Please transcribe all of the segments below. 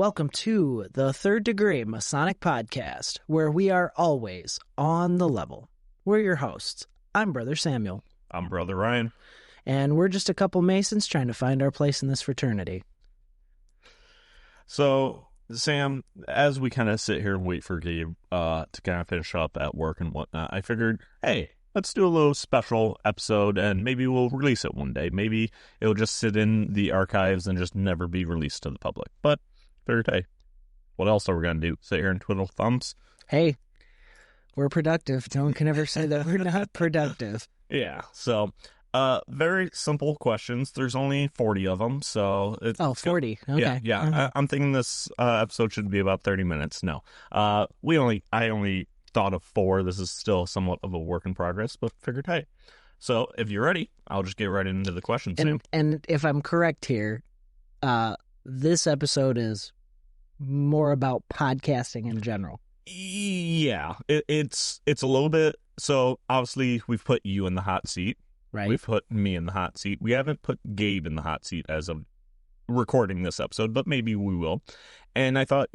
welcome to the Third Degree Masonic Podcast, where we are always on the level. We're your hosts. I'm Brother Samuel. I'm Brother Ryan. And we're just a couple Masons trying to find our place in this fraternity. So, Sam, as we kind of sit here and wait for Gabe to kind of finish up at work and whatnot, I figured, hey, let's do a little special episode and maybe we'll release it one day. Maybe it'll just sit in the archives and just never be released to the public. But, figured, hey, what else are we going to do? Sit here and twiddle thumbs? Hey, we're productive. No one can ever say that we're not productive. Yeah, so... very simple questions. There's only 40 of them, so... 40. Okay. Yeah. Uh-huh. I'm thinking this episode should be about 30 minutes. No. I only thought of 4. This is still somewhat of a work in progress, but figured, hey. So, if you're ready, I'll just get right into the questions. And if I'm correct here, this episode is more about podcasting in general. Yeah. It's a little bit... So, obviously, we've put you in the hot seat. Right. We've put me in the hot seat. We haven't put Gabe in the hot seat as of recording this episode, but maybe we will. And I thought,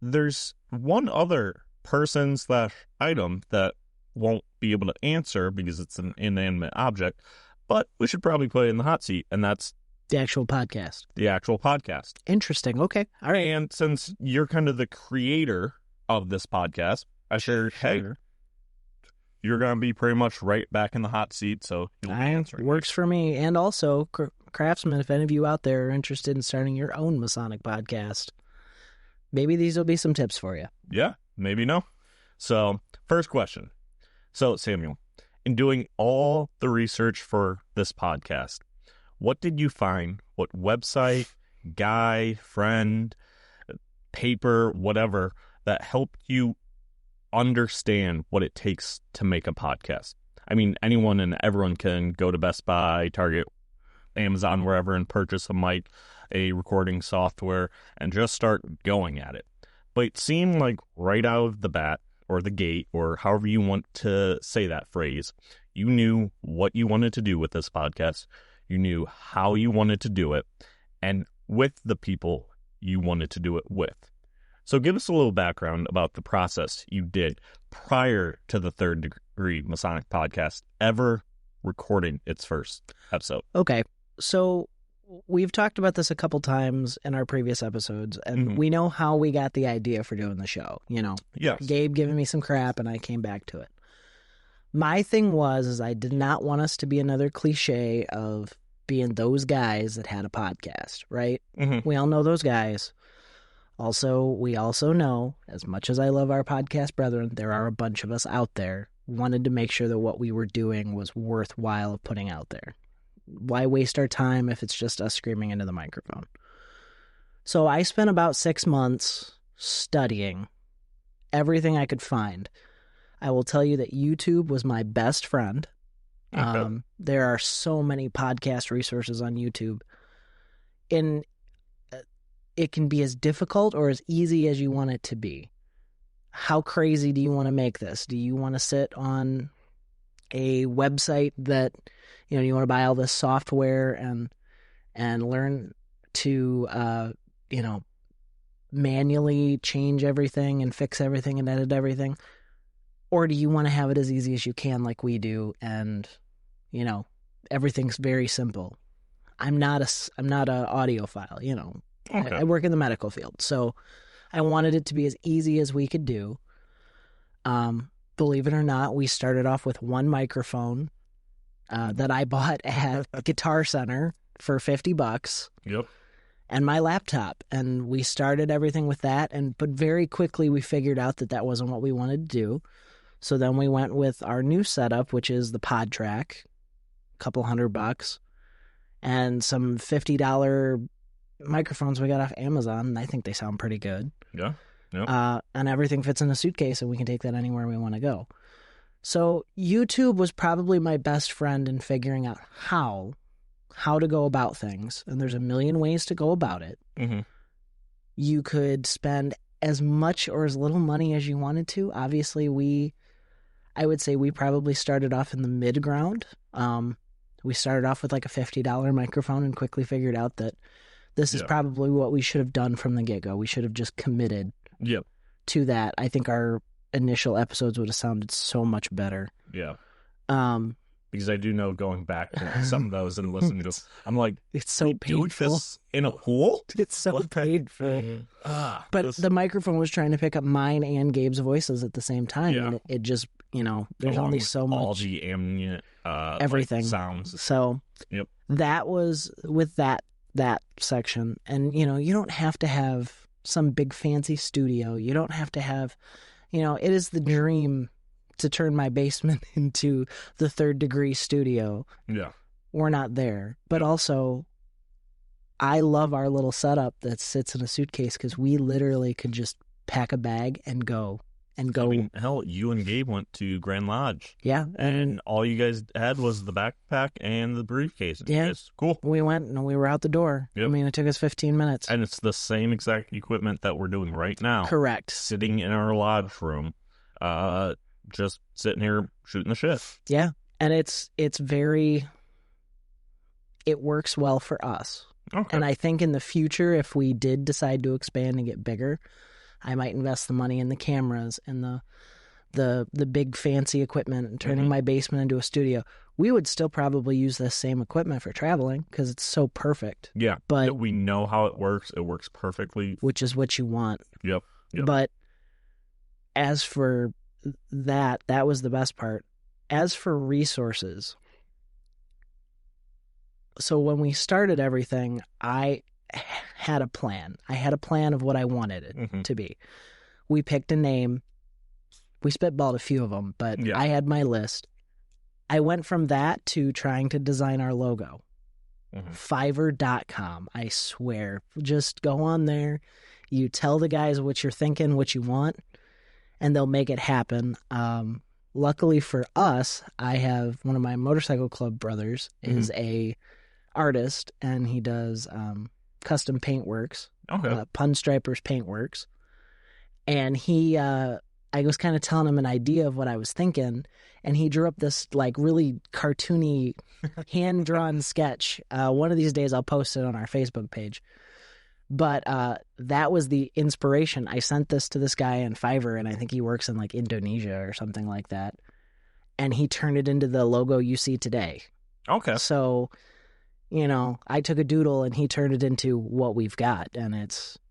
there's one other person/item that won't be able to answer because it's an inanimate object, but we should probably put it in the hot seat, and that's the actual podcast. Interesting. Okay. All right. And since you're kind of the creator of this podcast, I figured, hey, you're going to be pretty much right back in the hot seat, so you'll be answering. Works for me. And also, craftsmen, if any of you out there are interested in starting your own Masonic podcast, maybe these will be some tips for you. Yeah, maybe no. So, first question. So, Samuel, in doing all the research for this podcast, what did you find? What website, guy, friend, paper, whatever, that helped you understand what it takes to make a podcast? I mean, anyone and everyone can go to Best Buy, Target, Amazon, wherever, and purchase a recording software and just start going at it. But it seemed like right out of the bat, or the gate, or however you want to say that phrase, you knew what you wanted to do with this podcast. You knew how you wanted to do it, and with the people you wanted to do it with. So give us a little background about the process you did prior to the Third Degree Masonic Podcast ever recording its first episode. Okay, so we've talked about this a couple times in our previous episodes, and we know how we got the idea for doing the show. Yes. Gabe giving me some crap, and I came back to it. My thing is I did not want us to be another cliche of being those guys that had a podcast, right? Mm-hmm. We all know those guys. We also know, as much as I love our podcast brethren, there are a bunch of us out there who wanted to make sure that what we were doing was worthwhile of putting out there. Why waste our time if it's just us screaming into the microphone? So I spent about 6 months studying everything I could find. I will tell you that YouTube was my best friend. Okay. There are so many podcast resources on YouTube. It can be as difficult or as easy as you want it to be. How crazy do you want to make this? Do you want to sit on a website that, you want to buy all this software and learn to, manually change everything and fix everything and edit everything? Or do you want to have it as easy as you can like we do and, everything's very simple? I'm not a audiophile, Okay. I work in the medical field, so I wanted it to be as easy as we could do. Believe it or not, we started off with one microphone that I bought at Guitar Center for $50. Yep. And my laptop, and we started everything with that. But very quickly we figured out that wasn't what we wanted to do. So then we went with our new setup, which is the Pod Track, a couple $100, and some $50 microphones we got off Amazon, and I think they sound pretty good. Yeah. Yep. And everything fits in a suitcase, and we can take that anywhere we want to go. So YouTube was probably my best friend in figuring out how to go about things, and there's a million ways to go about it. Mm-hmm. You could spend as much or as little money as you wanted to. Obviously, I would say we probably started off in the mid-ground. We started off with like a $50 microphone and quickly figured out that This is Yeah. probably what we should have done from the get-go. We should have just committed Yep. to that. I think our initial episodes would have sounded so much better. Yeah. Um, Because I do know going back to some of those and listening to, I'm like, it's so we do painful. this in a pool? It's so painful. But this- the microphone was trying to pick up mine and Gabe's voices at the same time, Yeah. and it just, there's along only with so much. all the ambient Everything. sounds. So Yep. that was with that section. And, you don't have to have some big fancy studio. You don't have to have, it is the dream to turn my basement into the Third Degree studio. Yeah. We're not there. But also, I love our little setup that sits in a suitcase because we literally could just pack a bag and go. I mean, hell, you and Gabe went to Grand Lodge. Yeah. And all you guys had was the backpack and the briefcase. Yeah. It's cool. We went and we were out the door. Yep. I mean, it took us 15 minutes. And it's the same exact equipment that we're doing right now. Correct. Sitting in our lodge room, just sitting here shooting the shit. Yeah. And it works well for us. Okay. And I think in the future, if we did decide to expand and get bigger, I might invest the money in the cameras and the big fancy equipment and turning my basement into a studio. We would still probably use this same equipment for traveling because it's so perfect. Yeah. But we know how it works. It works perfectly. which is what you want. Yep. But as for that was the best part. As for resources, so when we started everything, I had a plan. I had a plan of what I wanted it to be. We picked a name. We spitballed a few of them, but Yeah. I had my list. I went from that to trying to design our logo. Fiverr.com, I swear. Just go on there. You tell the guys what you're thinking, what you want, and they'll make it happen. Luckily for us, I have one of my motorcycle club brothers is a artist, and he does custom paintworks. Okay. Punstripers Paintworks. And I was kind of telling him an idea of what I was thinking, and he drew up this like really cartoony hand-drawn sketch. One of these days I'll post it on our Facebook page. But that was the inspiration. I sent this to this guy in Fiverr, and I think he works in like Indonesia or something like that. And he turned it into the logo you see today. Okay. So, I took a doodle and he turned it into what we've got. And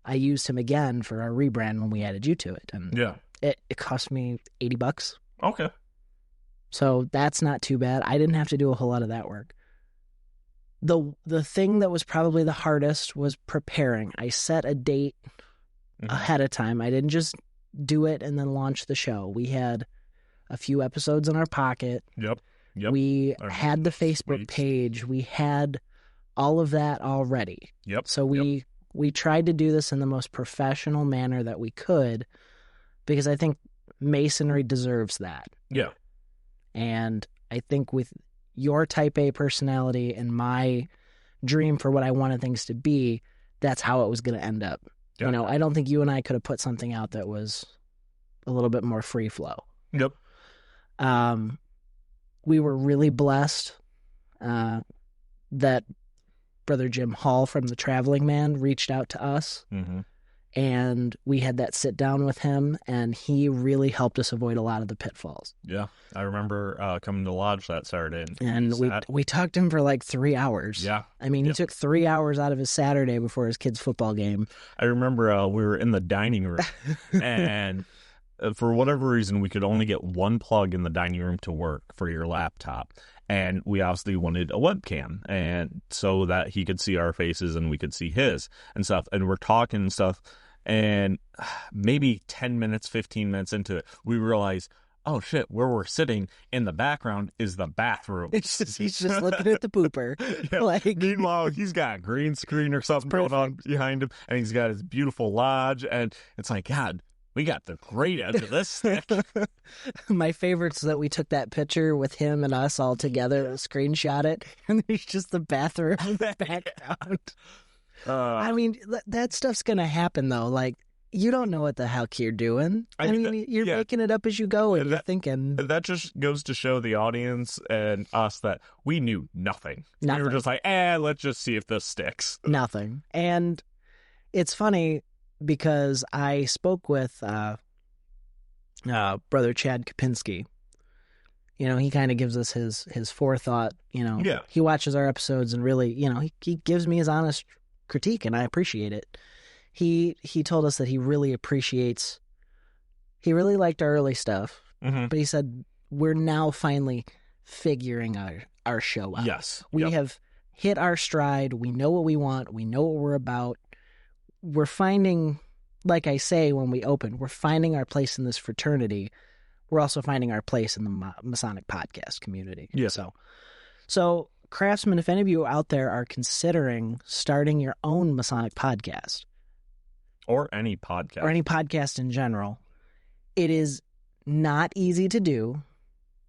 I used him again for our rebrand when we added you to it. And Yeah. it cost me $80. Okay. So that's not too bad. I didn't have to do a whole lot of that work. The thing that was probably the hardest was preparing. I set a date ahead of time. I didn't just do it and then launch the show. We had a few episodes in our pocket. Yep. We had the Facebook page. We had all of that already. Yep. So we tried to do this in the most professional manner that we could, because I think Masonry deserves that. Yeah. And I think with your type A personality and my dream for what I wanted things to be, that's how it was going to end up. Yeah. I don't think you and I could have put something out that was a little bit more free flow. Yep. We were really blessed that Brother Jim Hall from The Traveling Man reached out to us, and we had that sit down with him, and he really helped us avoid a lot of the pitfalls. Yeah. I remember coming to Lodge that Saturday. And we talked to him for like 3 hours. Yeah. I mean, he took 3 hours out of his Saturday before his kid's football game. I remember we were in the dining room, and for whatever reason, we could only get one plug in the dining room to work for your laptop. And we obviously wanted a webcam, and so that he could see our faces and we could see his and stuff. And we're talking and stuff, and maybe 10 minutes, 15 minutes into it, we realize, oh shit, where we're sitting in the background is the bathroom. He's just looking at the pooper. Yeah. Meanwhile, he's got a green screen or something going on behind him, and he's got his beautiful lodge, and it's like, God, we got the great end of this stick. My favorite's that we took that picture with him and us all together, screenshot it, and there's just the bathroom in the background. I mean, that stuff's going to happen, though. Like, You don't know what the heck you're doing. I mean, you're making it up as you go, and you're thinking. That just goes to show the audience and us that we knew nothing. We were just like, let's just see if this sticks. Nothing. And it's funny because I spoke with Brother Chad Kopinski. You know, he kind of gives us his forethought. You know, he watches our episodes and really, you know, he gives me his honest critique, and I appreciate it. He told us that he really liked our early stuff, but he said we're now finally figuring our show out. Yes, we have hit our stride. We know what we want. We know what we're about. We're finding, like I say when we open, we're finding our place in this fraternity. We're also finding our place in the Masonic Podcast community. Yeah. So, craftsmen, if any of you out there are considering starting your own Masonic podcast, or any podcast in general, it is not easy to do.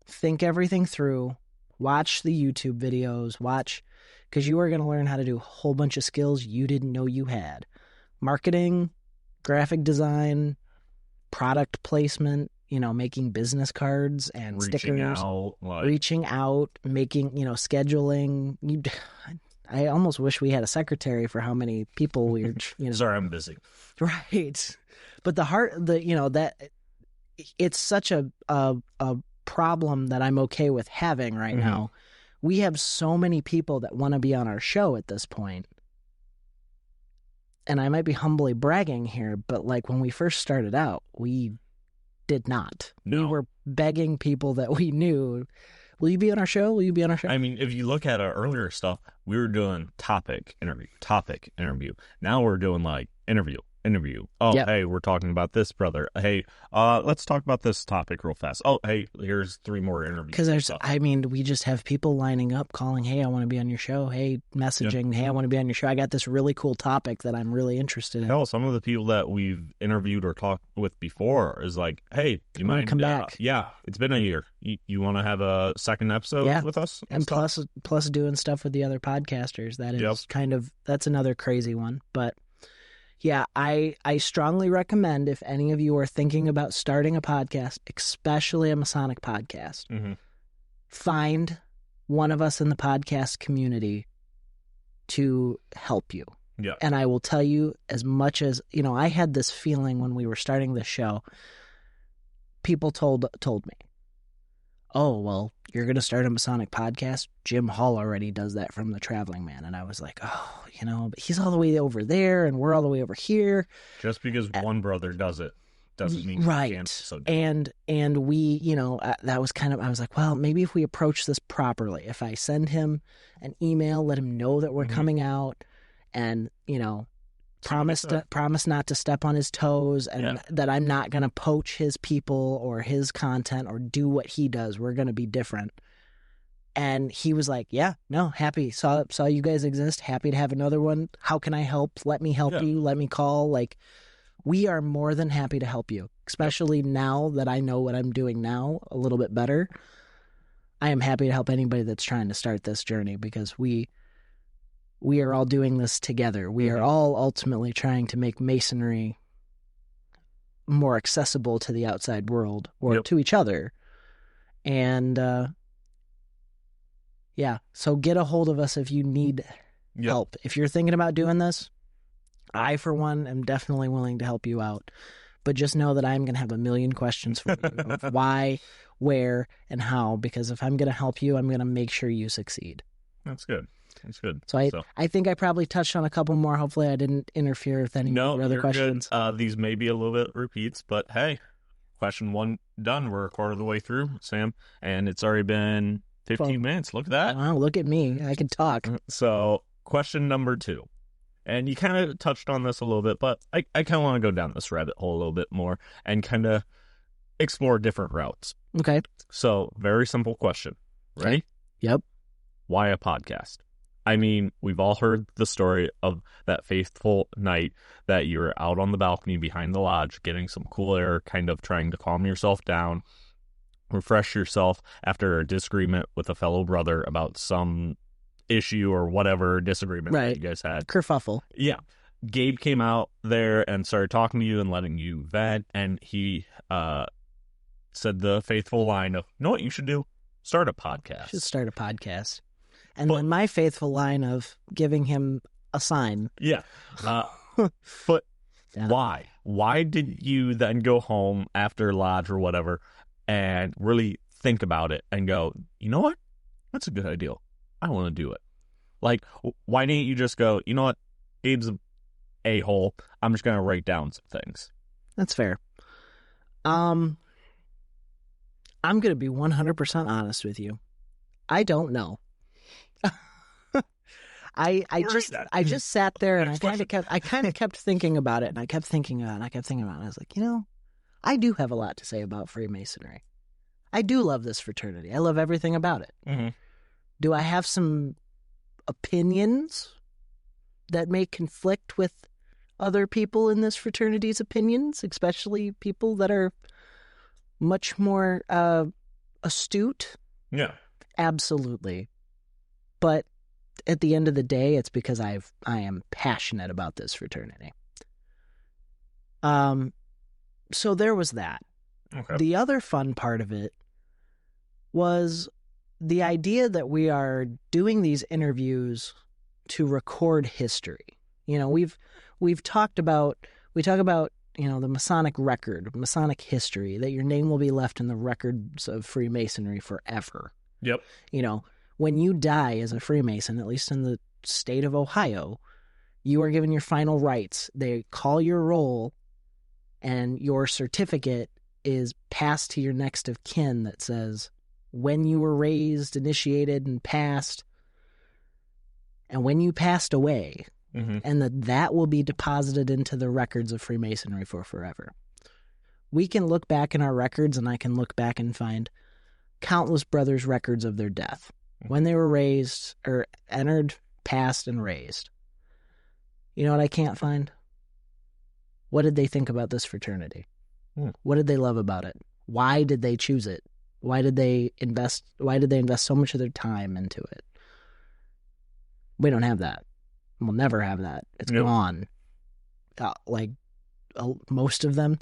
Think everything through. Watch the YouTube videos. Because you are going to learn how to do a whole bunch of skills you didn't know you had. Marketing, graphic design, product placement, you know, making business cards and stickers, reaching out, making, you know, scheduling. I almost wish we had a secretary for how many people we're, you know. Sorry, I'm busy. Right. But that it's such a problem that I'm okay with having right now. We have so many people that want to be on our show at this point. And I might be humbly bragging here, but like when we first started out, we did not. No. We were begging people that we knew, will you be on our show? Will you be on our show? I mean, if you look at our earlier stuff, we were doing topic, interview. Now we're doing like interview. Oh, hey, we're talking about this, brother. Hey, let's talk about this topic real fast. Oh, hey, here's 3 more interviews. Because we just have people lining up, calling, hey, I want to be on your show. Hey, messaging, hey, I want to be on your show. I got this really cool topic that I'm really interested in. Hell, some of the people that we've interviewed or talked with before is like, hey, you might come back. Yeah, it's been a year. You want to have a second episode with us? And plus doing stuff with the other podcasters. That is that's another crazy one. But yeah, I strongly recommend, if any of you are thinking about starting a podcast, especially a Masonic podcast, find one of us in the podcast community to help you. Yeah. And I will tell you, as much as, you know, I had this feeling when we were starting this show, people told me, oh, well, you're going to start a Masonic podcast? Jim Hall already does that from The Traveling Man. And I was like, oh, you know, but he's all the way over there and we're all the way over here. Just because one brother does it doesn't mean right. You can't. So and we, you know, that was kind of, I was like, well, maybe if we approach this properly, if I send him an email, let him know that we're coming out and, you know, promise not to step on his toes and that I'm not going to poach his people or his content or do what he does. We're going to be different. And he was like, yeah, no, happy. Saw you guys exist. Happy to have another one. How can I help? Let me help you. Let me call. Like, we are more than happy to help you, especially now that I know what I'm doing now a little bit better. I am happy to help anybody that's trying to start this journey because we are all doing this together. We are all ultimately trying to make Masonry more accessible to the outside world or to each other. And, so get a hold of us if you need help. If you're thinking about doing this, I, for one, am definitely willing to help you out. But just know that I'm going to have a million questions for you of why, where, and how, because if I'm going to help you, I'm going to make sure you succeed. That's good. That's good. So I think I probably touched on a couple more. Hopefully I didn't interfere with any other questions. Good. These may be a little bit repeats, but hey, question 1 done. We're a quarter of the way through, Sam, and it's already been 15 minutes. Look at that. Wow, look at me. I can talk. So question number 2. And you kind of touched on this a little bit, but I kind of want to go down this rabbit hole a little bit more and kind of explore different routes. Okay. So very simple question. Ready? Okay. Yep. Why a podcast? I mean, we've all heard the story of that fateful night that you were out on the balcony behind the lodge, getting some cool air, kind of trying to calm yourself down, refresh yourself after a disagreement with a fellow brother about some issue or whatever disagreement that you guys had. Kerfuffle. Yeah. Gabe came out there and started talking to you and letting you vent, and he said the faithful line of, "You know what you should do? Start a podcast." Should start a podcast. And then my faithful line of giving him a sign. Yeah. But Yeah. why? Why did you then go home after Lodge or whatever and really think about it and go, you know what? That's a good idea. I want to do it. Like, why didn't you just go, you know what? Gabe's an a-hole. I'm just going to write down some things. That's fair. I'm going to be 100% honest with you. I don't know. I just sat there and I kind of kept thinking about it, and I kept thinking about it, and I kept thinking about it. I was like, I do have a lot to say about Freemasonry. I do love this fraternity. I love everything about it. Mm-hmm. Do I have some opinions that may conflict with other people in this fraternity's opinions, especially people that are much more astute? Yeah. Absolutely. But at the end of the day, it's because I am passionate about this fraternity. So there was that. Okay. The other fun part of it was the idea that we are doing these interviews to record history. We talk about the Masonic record, Masonic history, that your name will be left in the records of Freemasonry forever. Yep. When you die as a Freemason, at least in the state of Ohio, you are given your final rites. They call your roll, and your certificate is passed to your next of kin that says when you were raised, initiated, and passed, and when you passed away, mm-hmm. and that will be deposited into the records of Freemasonry for forever. We can look back in our records, and I can look back and find countless brothers' records of their death, when they were raised, or entered, passed, and raised. You know what I can't find? What did they think about this fraternity? What did they love about it? Why did they choose it? Why did they invest so much of their time into it? We don't have that. We'll never have that. It's gone. Most of them,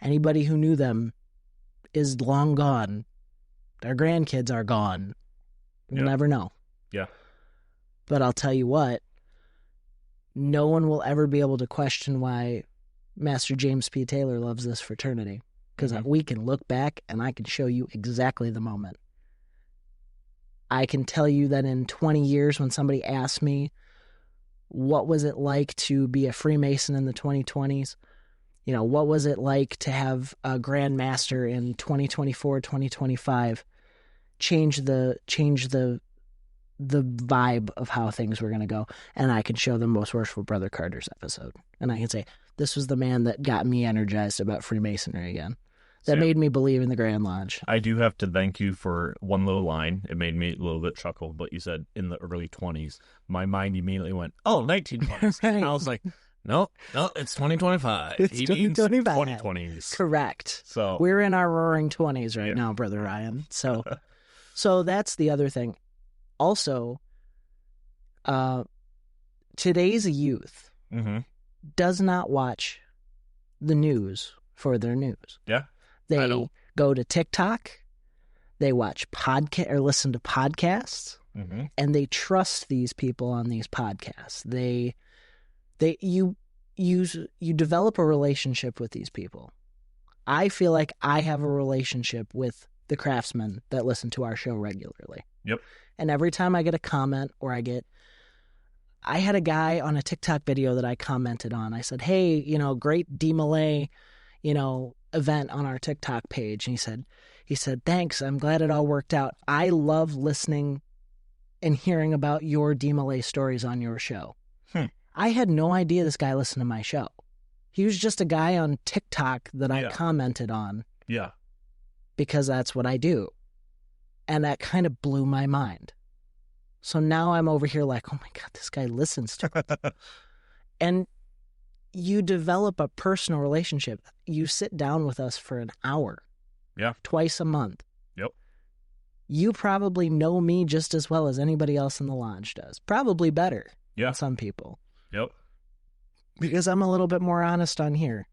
anybody who knew them is long gone. Their grandkids are gone. We'll never know. Yeah. But I'll tell you what, no one will ever be able to question why Master James P. Taylor loves this fraternity, because we can look back and I can show you exactly the moment. I can tell you that in 20 years, when somebody asks me, what was it like to be a Freemason in the 2020s? What was it like to have a Grand Master in 2024, 2025 change the vibe of how things were going to go? And I can show them Most Worshipful Brother Carter's episode. And I can say, this was the man that got me energized about Freemasonry again. That made me believe in the Grand Lodge. I do have to thank you for one little line. It made me a little bit chuckle, but you said in the early 20s. My mind immediately went, 1920s. Right. And I was like, no, it's 2025. It's 2025. 2020s. Correct. So we're in our roaring 20s right now, Brother Ryan. So that's the other thing. Also, today's youth does not watch the news for their news. Yeah. They go to TikTok, they watch podcast or listen to podcasts, and they trust these people on these podcasts. You develop a relationship with these people. I feel like I have a relationship with the craftsmen that listen to our show regularly. Yep. And every time I get a comment or I had a guy on a TikTok video that I commented on. I said, hey, great DMLA, event on our TikTok page. And he said, thanks. I'm glad it all worked out. I love listening and hearing about your DMLA stories on your show. I had no idea this guy listened to my show. He was just a guy on TikTok that I commented on. Yeah. Because that's what I do. And that kind of blew my mind. So now I'm over here like, oh my God, this guy listens to it. And you develop a personal relationship. You sit down with us for an hour. Yeah. Twice a month. Yep. You probably know me just as well as anybody else in the lodge does. Probably better. Yeah. Than some people. Yep. Because I'm a little bit more honest on here.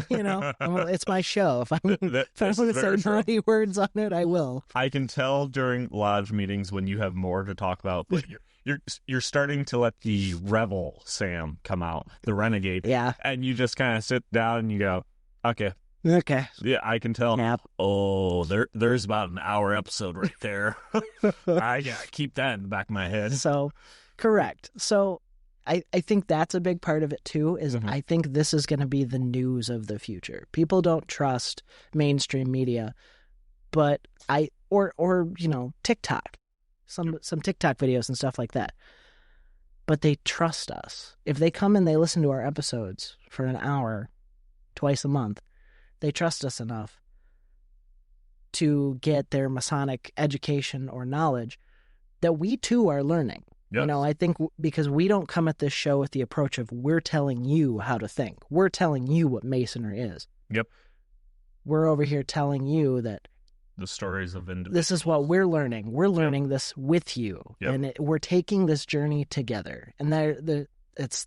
It's my show. If I want to say naughty words on it, I will. I can tell during lodge meetings when you have more to talk about, but you're starting to let the rebel Sam come out, the renegade. Yeah. And you just kind of sit down and you go, okay. Yeah, I can tell. Yep. Oh, there's about an hour episode right there. I gotta keep that in the back of my head. So, correct. So, I think that's a big part of it too, is I think this is going to be the news of the future. People don't trust mainstream media, but TikTok, some TikTok videos and stuff like that. But they trust us. If they come and they listen to our episodes for an hour, twice a month, they trust us enough to get their Masonic education or knowledge that we too are learning. Yes. I think because we don't come at this show with the approach of we're telling you how to think. We're telling you what Masonry is. Yep. We're over here telling you that the stories of individuals. This is what we're learning. We're learning this with you. Yep. And we're taking this journey together. And it's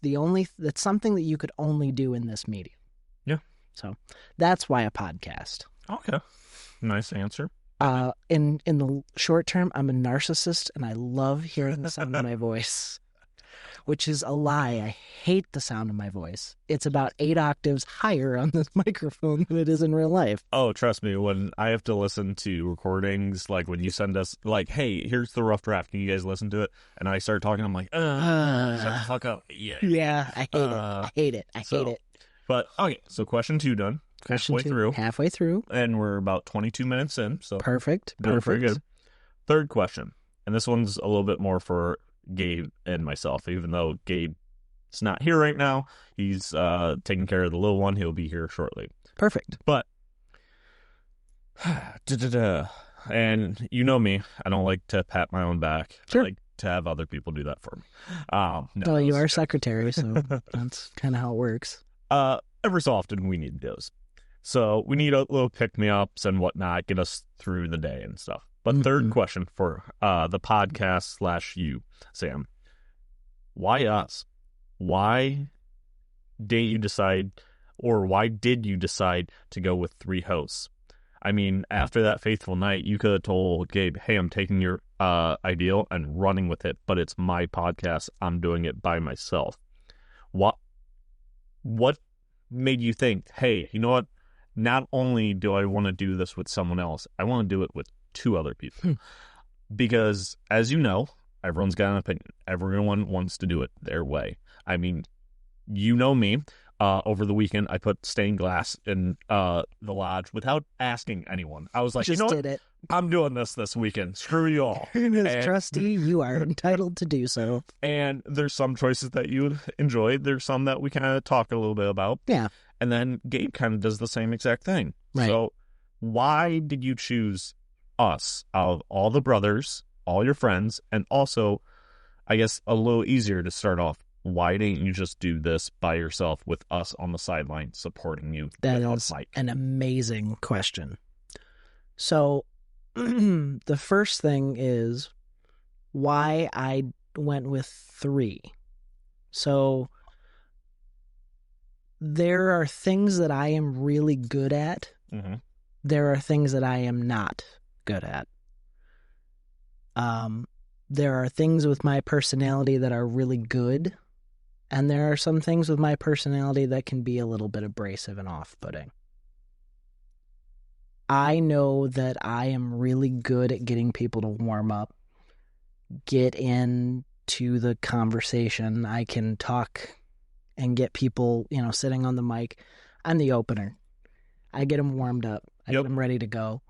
something that you could only do in this medium. Yeah. So that's why a podcast. Okay. Nice answer. In the short term, I'm a narcissist and I love hearing the sound of my voice, which is a lie. I hate the sound of my voice. It's about 8 octaves higher on this microphone than it is in real life. Oh, trust me, when I have to listen to recordings, like when you send us, like, hey, here's the rough draft, can you guys listen to it? And I start talking, I'm like, shut the fuck up. Yeah, I hate it. I hate it. But, okay, so question 2 done. Halfway through. And we're about 22 minutes in. So Perfect. Very good. Third question. And this one's a little bit more for Gabe and myself, even though Gabe's not here right now. He's taking care of the little one. He'll be here shortly. Perfect. But, and you know me. I don't like to pat my own back. Sure. I like to have other people do that for me. Well, you are secretary, so that's kind of how it works. Every so often we need those. So we need a little pick-me-ups and whatnot, get us through the day and stuff. But third question for the podcast / you, Sam. Why us? Why did you decide to go with 3 hosts? I mean, after that faithful night, you could have told Gabe, hey, I'm taking your ideal and running with it, but it's my podcast. I'm doing it by myself. What made you think, hey, you know what? Not only do I want to do this with someone else, I want to do it with 2 other people. Because, as you know, everyone's got an opinion. Everyone wants to do it their way. I mean, you know me. Over the weekend, I put stained glass in the lodge without asking anyone. I was like, Just you know did what? It. I'm doing this weekend. Screw you all. As trustee, you are entitled to do so. And there's some choices that you enjoyed. There's some that we kind of talk a little bit about. Yeah. And then Gabe kind of does the same exact thing. Right. So why did you choose us out of all the brothers, all your friends, and also, I guess, a little easier to start off, why didn't you just do this by yourself with us on the sideline supporting you? That is an amazing question. So the first thing is why I went with 3. So there are things that I am really good at. Mm-hmm. There are things that I am not good at. There are things with my personality that are really good, and there are some things with my personality that can be a little bit abrasive and off-putting. I know that I am really good at getting people to warm up, get into the conversation. I can talk and get people, sitting on the mic. I'm the opener. I get them warmed up. I get them ready to go.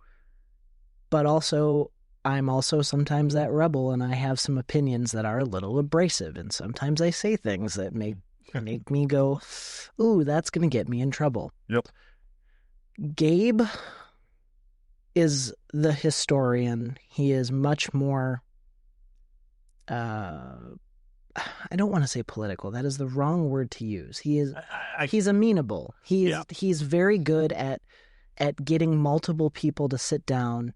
But also, I'm also sometimes that rebel, and I have some opinions that are a little abrasive, and sometimes I say things that make me go, ooh, that's going to get me in trouble. Yep. Gabe is the historian. He is much more, I don't want to say political. That is the wrong word to use. He's amenable. He's very good at getting multiple people to sit down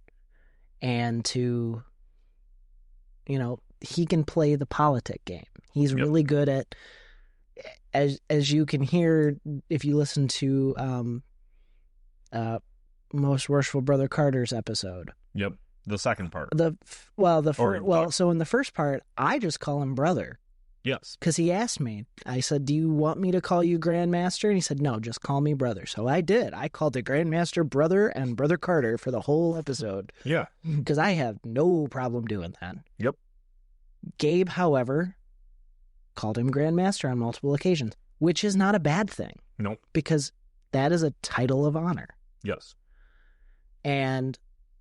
and to, he can play the politic game. He's really good at as you can hear if you listen to Most Worshipful Brother Carter's episode. Yep. The second part. So in the first part, I just call him brother. Yes. Because he asked me. I said, "Do you want me to call you Grandmaster?" And he said, "No, just call me brother." So I did. I called the Grandmaster brother and Brother Carter for the whole episode. Yeah. Because I have no problem doing that. Yep. Gabe, however, called him Grandmaster on multiple occasions, which is not a bad thing. Nope. Because that is a title of honor. Yes. And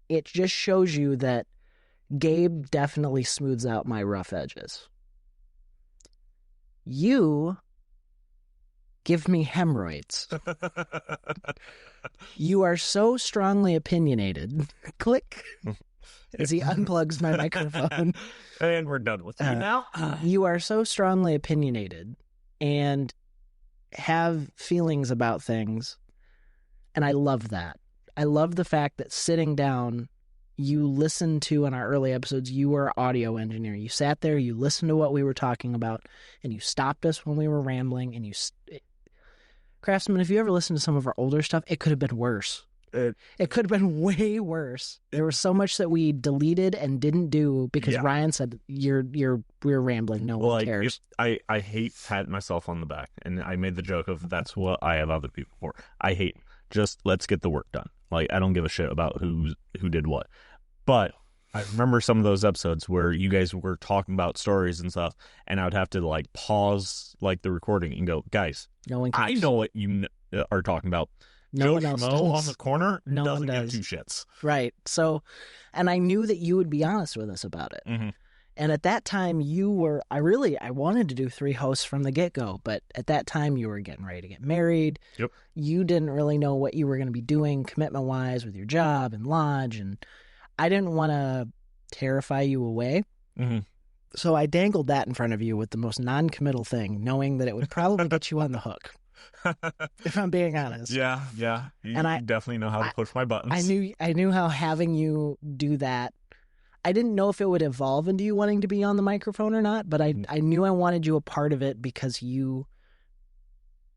it just shows you that Gabe definitely smooths out my rough edges. You give me hemorrhoids. You are so strongly opinionated. Click. As he unplugs my microphone. And we're done with you now. You are so strongly opinionated and have feelings about things. And I love that. I love the fact that sitting down, you listened to in our early episodes, you were audio engineer. You sat there, you listened to what we were talking about, and you stopped us when we were rambling. And Craftsman, if you ever listened to some of our older stuff, it could have been worse. It could have been way worse. There was so much that we deleted and didn't do because Ryan said we're rambling. No one cares. I hate patting myself on the back, and I made the joke of that's what I have other people for. I hate just let's get the work done. Like I don't give a shit about who did what. But I remember some of those episodes where you guys were talking about stories and stuff, and I would have to like pause like the recording and go, guys, no one cares. I know what you are talking about. No one else Joe on the corner doesn't does. give two shits. Right. So, and I knew that you would be honest with us about it. Mm-hmm. And at that time, I wanted to do 3 hosts from the get-go, but at that time, you were getting ready to get married. Yep. You didn't really know what you were going to be doing commitment-wise with your job and lodge, and I didn't want to terrify you away. Mm-hmm. So I dangled that in front of you with the most non-committal thing, knowing that it would probably get you on the hook. If I'm being honest. Yeah. You definitely know how to push my buttons. I knew how having you do that. I didn't know if it would evolve into you wanting to be on the microphone or not, but I knew I wanted you a part of it because you,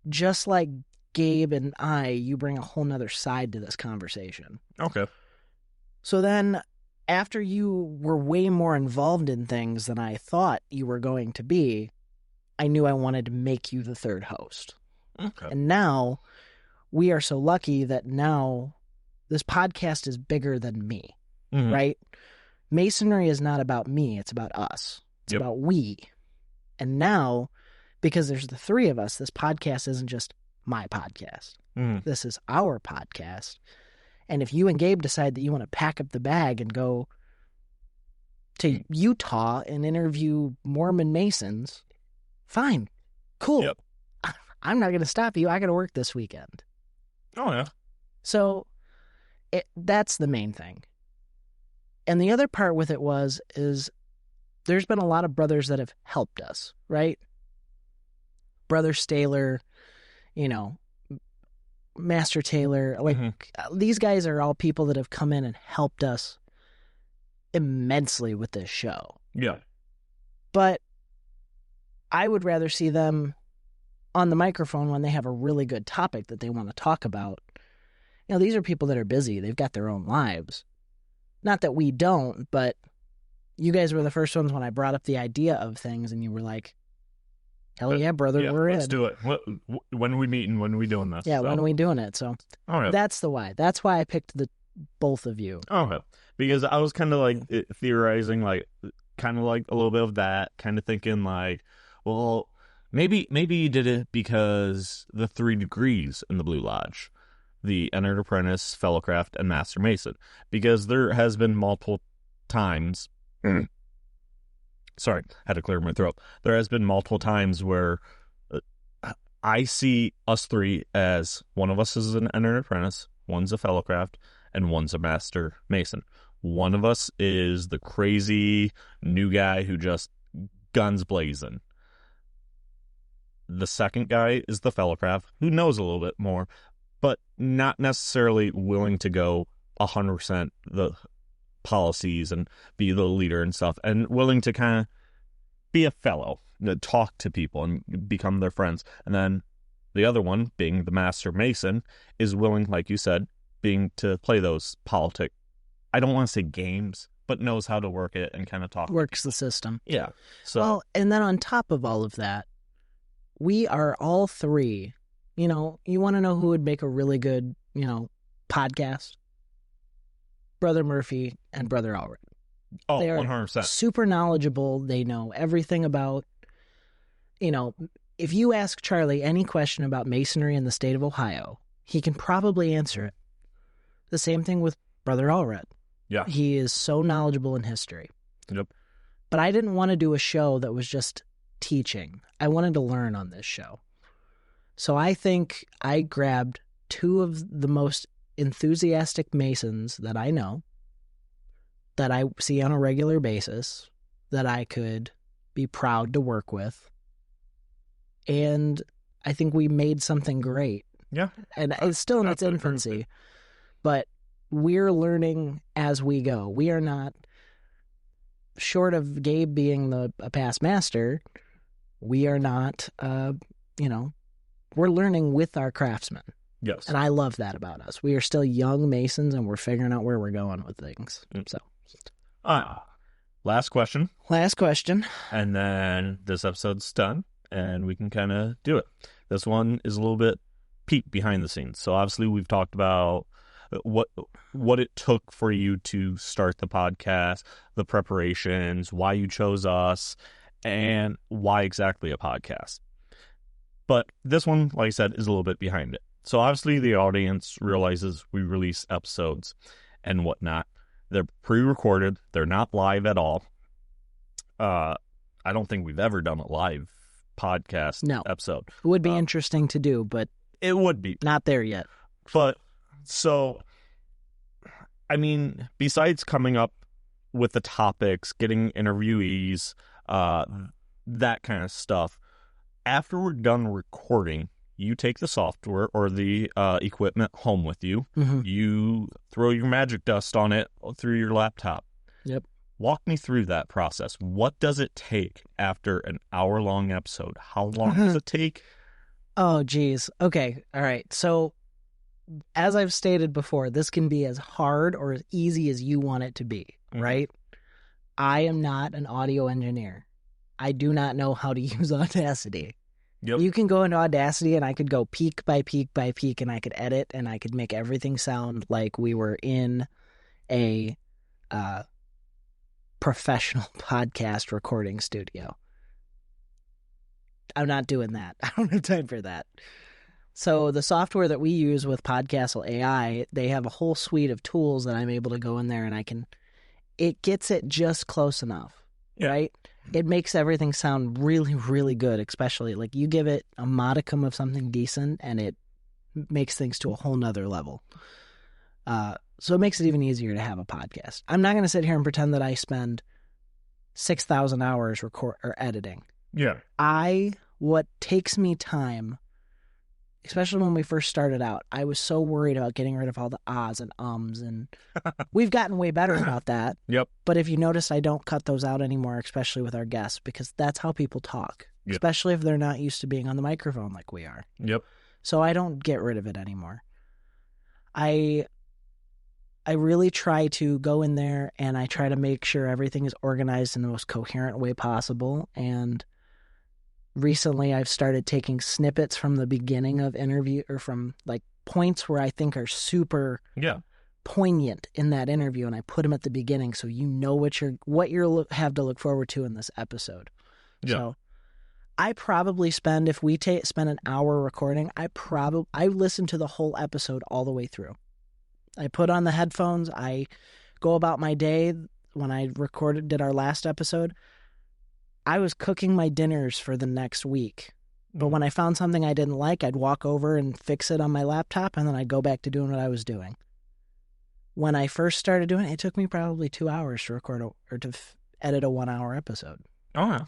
just like Gabe and you bring a whole nother side to this conversation. Okay. So then, after you were way more involved in things than I thought you were going to be, I knew I wanted to make you the third host. Okay. And now, we are so lucky that now this podcast is bigger than me, right? Masonry is not about me, it's about us. It's about we. And now, because there's the 3 of us, this podcast isn't just my podcast. This is our podcast. And if you and Gabe decide that you want to pack up the bag and go to Utah and interview Mormon Masons, fine. Cool. Yep. I'm not going to stop you. I got to work this weekend. Oh, yeah. So that's the main thing. And the other part with it is there's been a lot of brothers that have helped us, right? Brother Staler, Master Taylor, these guys are all people that have come in and helped us immensely with this show. Yeah. But I would rather see them on the microphone when they have a really good topic that they want to talk about. These are people that are busy. They've got their own lives. Not that we don't, but you guys were the first ones when I brought up the idea of things, and you were like, hell yeah, brother, we're in. Let's do it. When are we meeting? When are we doing this? Yeah, when are we doing it? So that's the why. That's why I picked both of you. Okay. Because I was kind of like theorizing, like kind of like a little bit of that, kind of thinking like, well, maybe you did it because the 3 degrees in the Blue Lodge. The Entered Apprentice, Fellowcraft, and Master Mason. Because there has been multiple times... Sorry, had to clear my throat. There has been multiple times where I see us 3 as one of us is an Entered Apprentice, one's a Fellowcraft, and one's a Master Mason. One of us is the crazy new guy who just guns blazing. The second guy is the Fellowcraft, who knows a little bit more, but not necessarily willing to go 100% the policies and be the leader and stuff, and willing to kind of be a fellow, talk to people and become their friends. And then the other one, being the master mason, is willing, like you said, being to play those politic, I don't want to say games, but knows how to work it and kind of talk. Works the system. Yeah. So, well, and then on top of all of that, we are all three, you want to know who would make a really good, podcast? Brother Murphy and Brother Allred. Oh, they are 100%. Super knowledgeable. They know everything about, if you ask Charlie any question about masonry in the state of Ohio, he can probably answer it. The same thing with Brother Allred. Yeah. He is so knowledgeable in history. Yep. But I didn't want to do a show that was just teaching. I wanted to learn on this show. So I think I grabbed two of the most enthusiastic Masons that I know, that I see on a regular basis, that I could be proud to work with. And I think we made something great. Yeah. And it's still in its infancy, but we're learning as we go. We are not, short of Gabe being a past master, we are not, we're learning with our craftsmen. Yes. And I love that about us. We are still young Masons and we're figuring out where we're going with things. So, last question. Last question. And then this episode's done and we can kind of do it. This one is a little bit peek behind the scenes. So obviously we've talked about what it took for you to start the podcast, the preparations, why you chose us, and why exactly a podcast. But this one, like I said, is a little bit behind it. So obviously the audience realizes we release episodes and whatnot. They're pre-recorded. They're not live at all. I don't think we've ever done a live podcast episode. It would be interesting to do, but it would be. Not there yet. But so, I mean, besides coming up with the topics, getting interviewees, that kind of stuff, after we're done recording, you take the software or the equipment home with you. Mm-hmm. You throw your magic dust on it through your laptop. Yep. Walk me through that process. What does it take after an hour-long episode? How long does it take? Oh, geez. Okay. All right. So, as I've stated before, this can be as hard or as easy as you want it to be, right? I am not an audio engineer. I do not know how to use Audacity. Yep. You can go into Audacity and I could go peak by peak by peak and I could edit and I could make everything sound like we were in a professional podcast recording studio. I'm not doing that. I don't have time for that. So the software that we use with Podcastle AI, they have a whole suite of tools that I'm able to go in there and it gets it just close enough, right? It makes everything sound really, really good, especially like you give it a modicum of something decent and it makes things to a whole nother level. So it makes it even easier to have a podcast. I'm not going to sit here and pretend that I spend 6,000 hours editing. Yeah. What takes me time, especially when we first started out, I was so worried about getting rid of all the ahs and ums, and we've gotten way better about that. Yep. But if you notice, I don't cut those out anymore, especially with our guests, because that's how people talk, especially if they're not used to being on the microphone like we are. Yep. So I don't get rid of it anymore. I really try to go in there and I try to make sure everything is organized in the most coherent way possible. And recently I've started taking snippets from the beginning of interview or from like points where I think are super poignant in that interview. And I put them at the beginning so you know what you're have to look forward to in this episode. Yeah. So I probably spend, if we spend an hour recording, I listen to the whole episode all the way through. I put on the headphones. I go about my day. When I did our last episode, I was cooking my dinners for the next week. But when I found something I didn't like, I'd walk over and fix it on my laptop, and then I'd go back to doing what I was doing. When I first started doing it, it took me probably 2 hours to record to edit a 1 hour episode. Oh.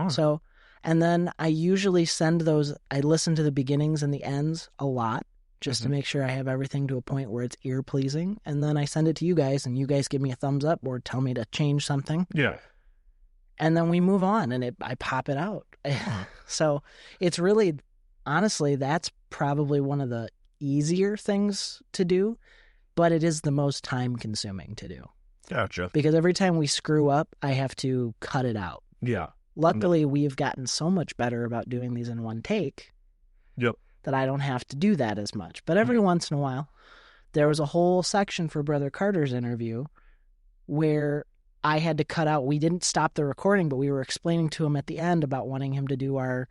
So, and then I usually I listen to the beginnings and the ends a lot, just to make sure I have everything to a point where it's ear-pleasing. And then I send it to you guys, and you guys give me a thumbs up or tell me to change something. Yeah. and then we move on, and I pop it out. So it's really, honestly, that's probably one of the easier things to do, but it is the most time consuming to do. Gotcha. Because every time we screw up, I have to cut it out. Yeah. Luckily, we've gotten so much better about doing these in one take. Yep. That I don't have to do that as much. But every once in a while, there was a whole section for Brother Carter's interview where I had to cut out. We didn't stop the recording, but we were explaining to him at the end about wanting him to do our,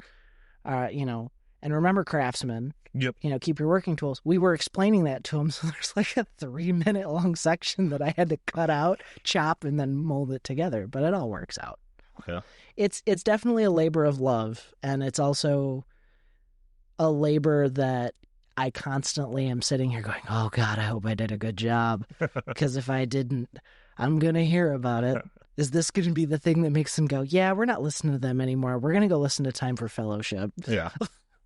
and remember, craftsman, Yep. Keep your working tools. We were explaining that to him. So there's like a 3-minute long section that I had to cut out, chop, and then mold it together. But it all works out. Yeah. It's definitely a labor of love, and it's also a labor that I constantly am sitting here going, oh God, I hope I did a good job. Because if I didn't, I'm going to hear about it. Is this going to be the thing that makes them go, yeah, we're not listening to them anymore. We're going to go listen to Time for Fellowship. Yeah.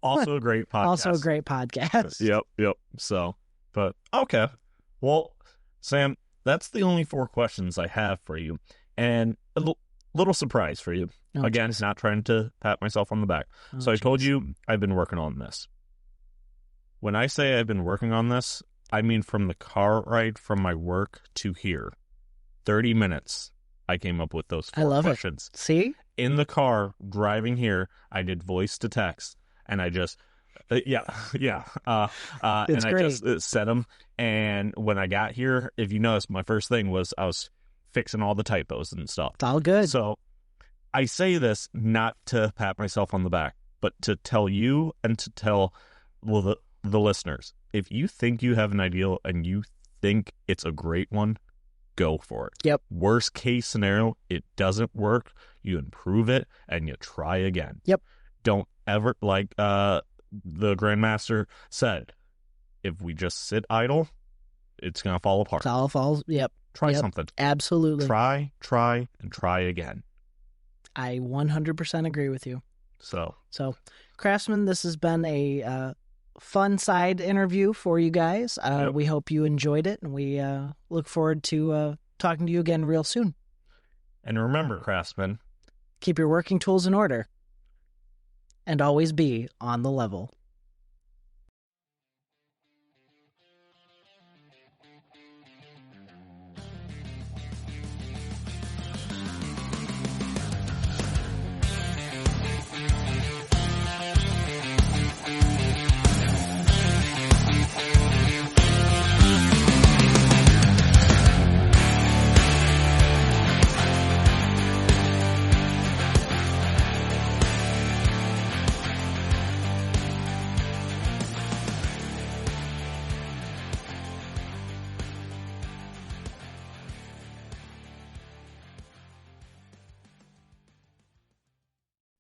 Also a great podcast. Also a great podcast. Yep. So, but okay. Well, Sam, that's the only 4 questions I have for you. And a little surprise for you. Oh, Again, geez. not trying to pat myself on the back. So I told you I've been working on this. When I say I've been working on this, I mean from the car ride from my work to here. 30 minutes, I came up with those 4 I love questions. it. See? In the car, driving here, I did voice to text, and I just, and I great. just said them. And when I got here, if you notice, my first thing was I was fixing all the typos and stuff. It's all good. So I say this not to pat myself on the back, but to tell you and to tell the listeners, if you think you have an idea and you think it's a great one, go for it. Yep. Worst case scenario, it doesn't work. You improve it and you try again. Yep. Don't ever, like the Grandmaster said, if we just sit idle, it's going to fall apart. It all falls. Yep. Try something. Absolutely. Try, and try again. I 100% agree with you. So, Craftsman, this has been a fun side interview for you guys. Yep. We hope you enjoyed it, and we look forward to talking to you again real soon. And remember, craftsmen, Keep your working tools in order, and always be on the level.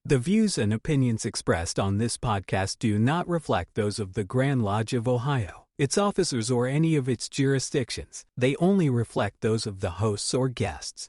The views and opinions expressed on this podcast do not reflect those of the Grand Lodge of Ohio, its officers, or any of its jurisdictions. They only reflect those of the hosts or guests.